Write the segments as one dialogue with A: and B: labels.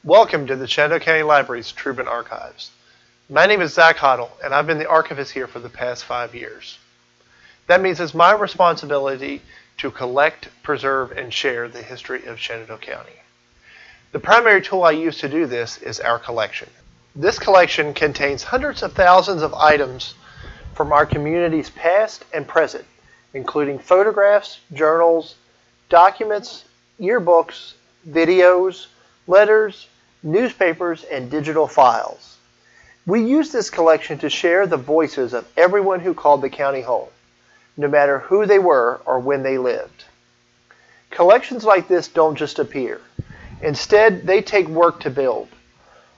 A: Welcome to the Shenandoah County Library's Truman Archives. My name is Zach Hottel, and I've been the archivist here for the past 5 years. That means it's my responsibility to collect, preserve, and share the history of Shenandoah County. The primary tool I use to do this is our collection. This collection contains hundreds of thousands of items from our community's past and present, including photographs, journals, documents, yearbooks, videos, letters, newspapers, and digital files. We use this collection to share the voices of everyone who called the county home, no matter who they were or when they lived. Collections like this don't just appear. Instead, they take work to build.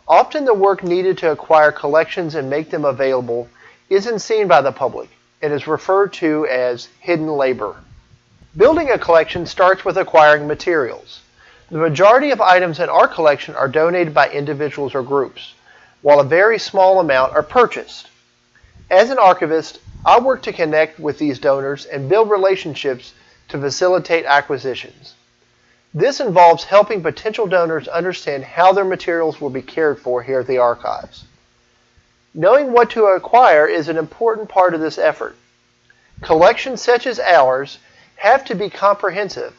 A: Often the work needed to acquire collections and make them available isn't seen by the public and is referred to as hidden labor. Building a collection starts with acquiring materials. The majority of items in our collection are donated by individuals or groups, while a very small amount are purchased. As an archivist, I work to connect with these donors and build relationships to facilitate acquisitions. This involves helping potential donors understand how their materials will be cared for here at the archives. Knowing what to acquire is an important part of this effort. Collections such as ours have to be comprehensive,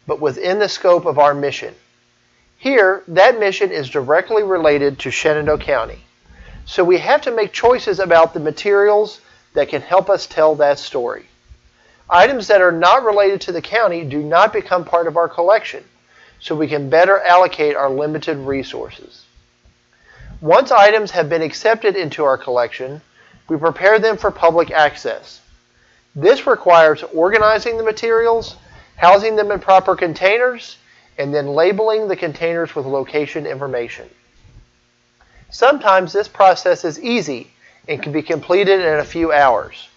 A: but within the scope of our mission. Here, that mission is directly related to Shenandoah County, so we have to make choices about the materials that can help us tell that story. Items that are not related to the county do not become part of our collection, so we can better allocate our limited resources. Once items have been accepted into our collection, we prepare them for public access. This requires organizing the materials, housing them in proper containers, and then labeling the containers with location information. Sometimes this process is easy and can be completed in a few hours.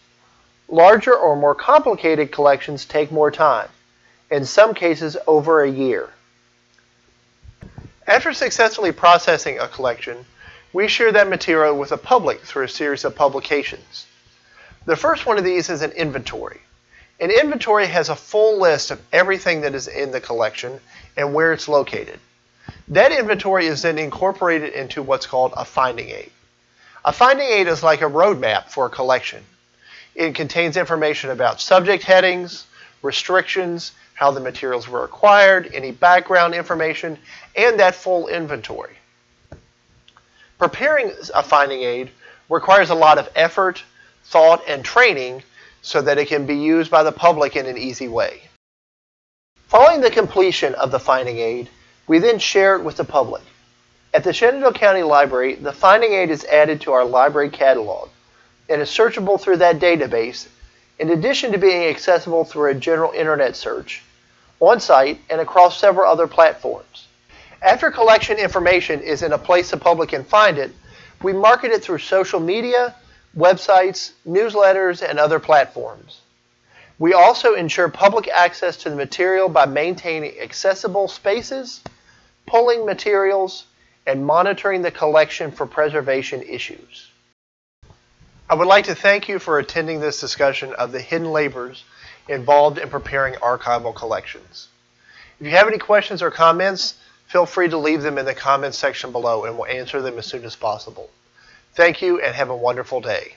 A: Larger or more complicated collections take more time, in some cases over a year. After successfully processing a collection, we share that material with the public through a series of publications. The first one of these is an inventory. An inventory has a full list of everything that is in the collection and where it's located. That inventory is then incorporated into what's called a finding aid. A finding aid is like a roadmap for a collection. It contains information about subject headings, restrictions, how the materials were acquired, any background information, and that full inventory. Preparing a finding aid requires a lot of effort, thought, and training so that it can be used by the public in an easy way. Following the completion of the finding aid, we then share it with the public. At the Shenandoah County Library, the finding aid is added to our library catalog and is searchable through that database, in addition to being accessible through a general internet search, on-site, and across several other platforms. After collection information is in a place the public can find it, we market it through social media, websites, newsletters, and other platforms. We also ensure public access to the material by maintaining accessible spaces, pulling materials, and monitoring the collection for preservation issues. I would like to thank you for attending this discussion of the hidden labors involved in preparing archival collections. If you have any questions or comments, feel free to leave them in the comments section below and we'll answer them as soon as possible. Thank you and have a wonderful day.